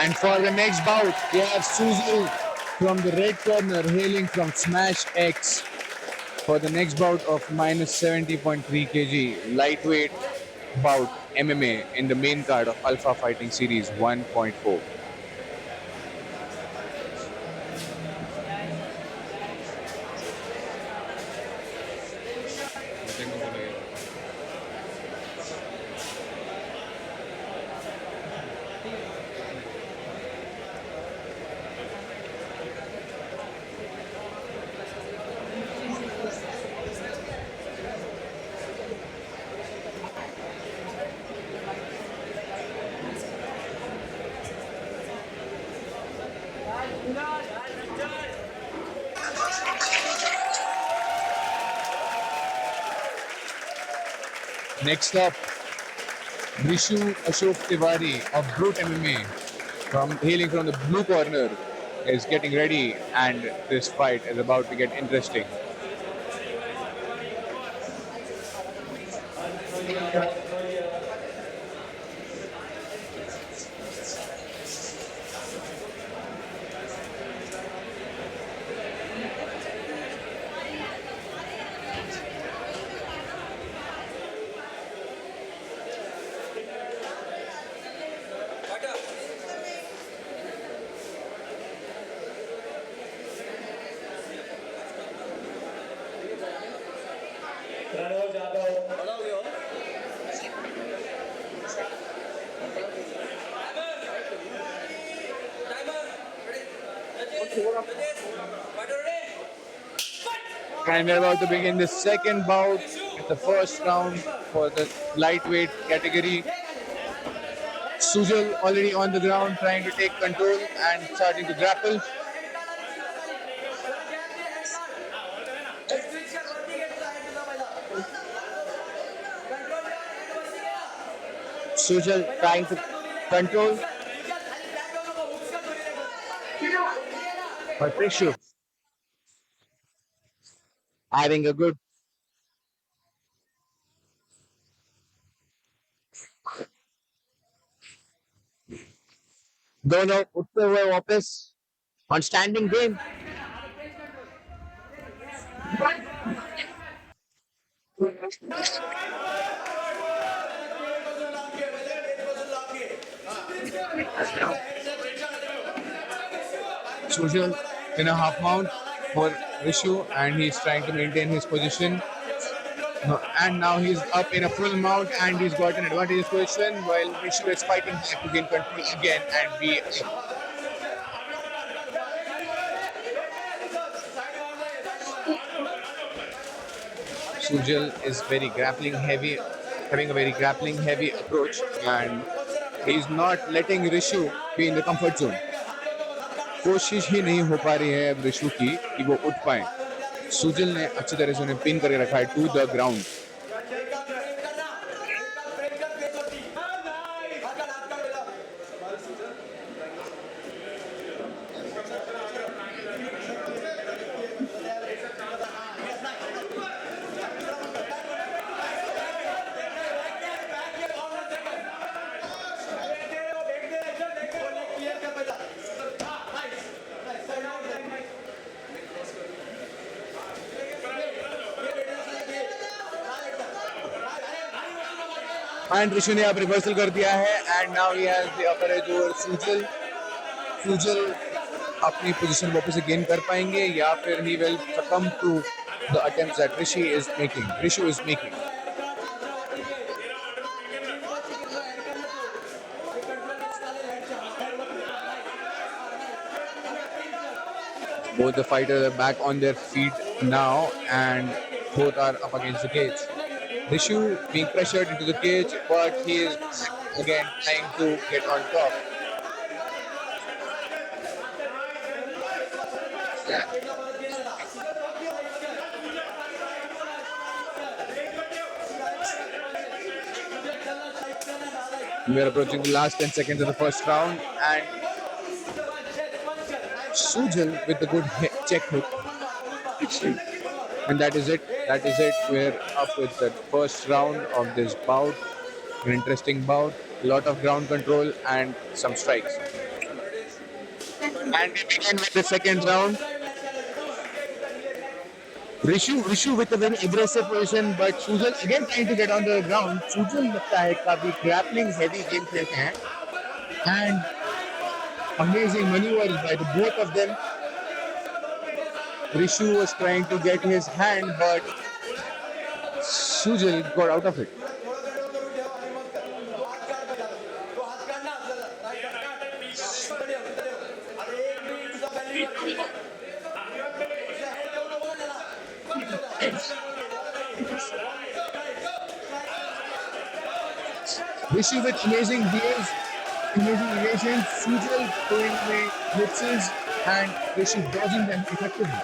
And for the next bout, we have Sujal from the red corner hailing from Smash X for the next bout of minus 70.3 kg lightweight bout MMA in the main card of Alpha Fighting Series 1.4. Next up, Vishu Ashok Tiwari of Brute MMA, hailing from the blue corner, is getting ready, and this fight is about to get interesting. And we're about to begin the second bout. It's the first round for the lightweight category. Sujal already on the ground trying to take control and starting to grapple. Sujal trying to control. But Prishu having a good दोनों उठते हुए वापस on standing game. Sujal in a half mount for Vishu, and he's trying to maintain his position. And now he's up in a full mount and he's got an advantageous position while Vishu is fighting back to gain control again and be up. Sujal is very grappling heavy, having a very grappling heavy approach, and he's not letting Rishu be in the comfort zone. कोशिश ही नहीं हो पा रही है अब ऋषु की कि वो उठ पाए. सुजल ने अच्छी तरह से उन्हें पिन करके रखा है to the ground. And Rishi ने अब रिवर्सल कर दिया है and now he has the upper edge over Sujal. Sujal अपनी पोजीशन वापस से गेन कर पाएंगे या फिर he will succumb to the attempts that Rishi is making. Both the fighters are back on their feet now and both are up against the cage. Rishu being pressured into the cage, but he is again trying to get on top. We are approaching the last 10 seconds of the first round, and Sujal with the good check hook. And that is it. We're up with the first round of this bout. An interesting bout. lot of ground control and some strikes. And we begin with the second round. Rishu with a very aggressive position, but Sujal again trying to get on the ground. Sujal लगता है काफी grappling heavy game खेलते हैं and amazing maneuvers by the both of them. Rishu was trying to get his hand, but Sujal got out of it. Rishi with amazing deals, amazing evasions, Sujal throwing away blitzes, and Rishi dodging them effectively.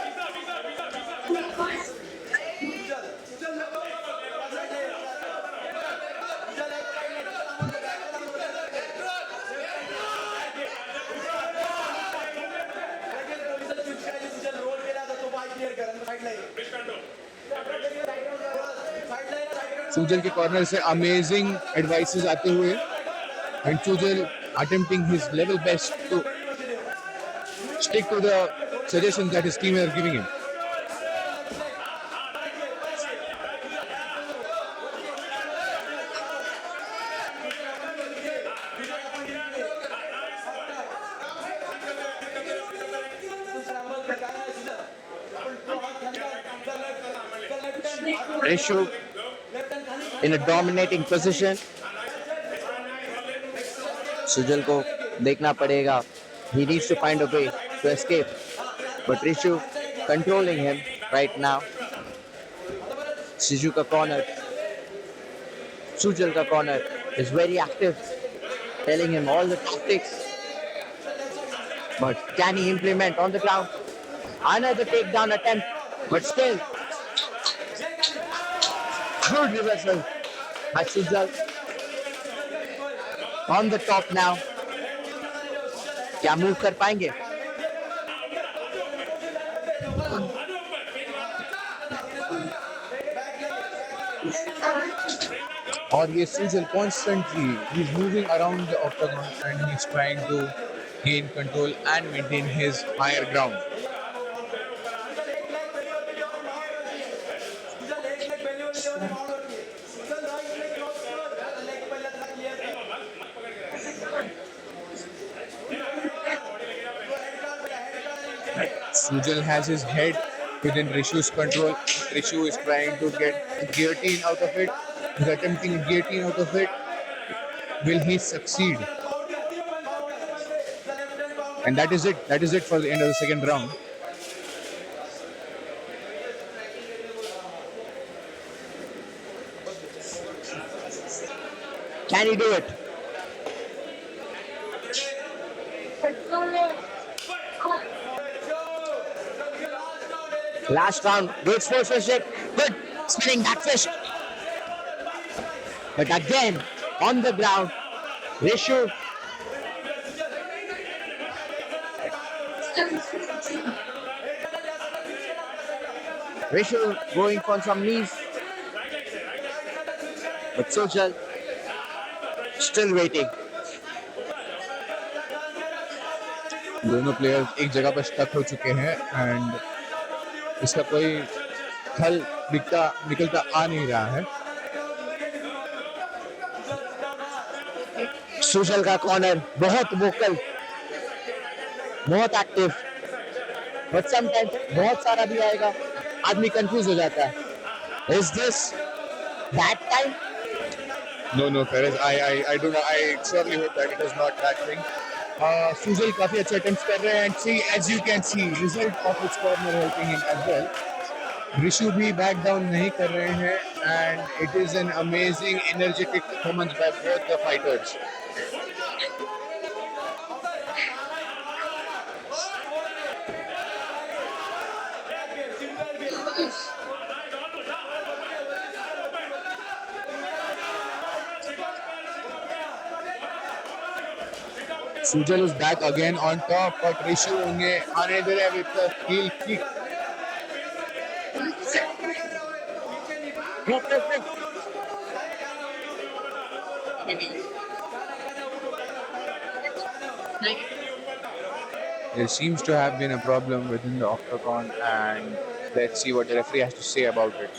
Sujal के corner से amazing advices आते हुए and Sujal attempting his level best to stick to the suggestions that his team are giving him. Rishu in a dominating position. Sujal को देखना पड़ेगा. He needs to find a way to escape. But Rishu controlling him right now. Siju ka corner. Sujal ka corner is very active, telling him all the tactics. But can he implement on the ground? Another takedown attempt, but still. Good reversal by Sujal. On the top now. क्या move कर पाएंगे? और ये Sujal constantly he's moving around the octagon and he's trying to gain control and maintain his higher ground. Sujal has his head within Rishu's control. Rishu is trying to get guillotine out of it. He's attempting guillotine out of it. Will he succeed? And that is it. That is it for the end of the second round. Can he do it? Last round, good sportsmanship, good spinning back fist. But again, on the ground, Rishu. Rishu going for some knees. But Sujal still waiting. दोनों players एक जगह पर stuck हो चुके हैं and इसका कोई हल निकलता आ नहीं रहा है. सुजल का कॉर्नर बहुत वोकल, बहुत एक्टिव, बट समटाइम्स बहुत सारा भी आएगा, आदमी कंफ्यूज हो जाता है. Is this that time? No, Perez. I do not. I certainly hope that it is not that thing. Sujal काफी अच्छे attempts कर रहे हैं and see, as you can see, result of his corner helping him as well. Rishu भी back down नहीं कर रहे हैं and it is an amazing energetic performance by both the fighters. Sujal is back again on top, but Rishu उन्हें आने दे रहे हैं with the heel kick. There seems to have been a problem within the octagon, and let's see what the referee has to say about it.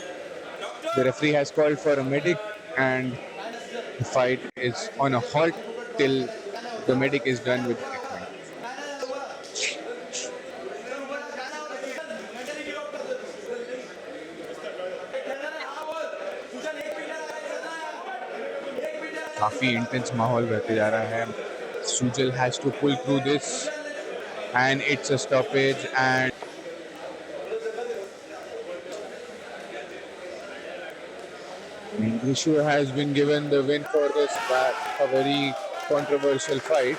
The referee has called for a medic, and the fight is on a halt till the medic is done with the treatment. काफी intense माहौल रहते जा रहा है. Sujal has to pull through this, and it's a stoppage. And Rishu has been given the win for this a very controversial fight.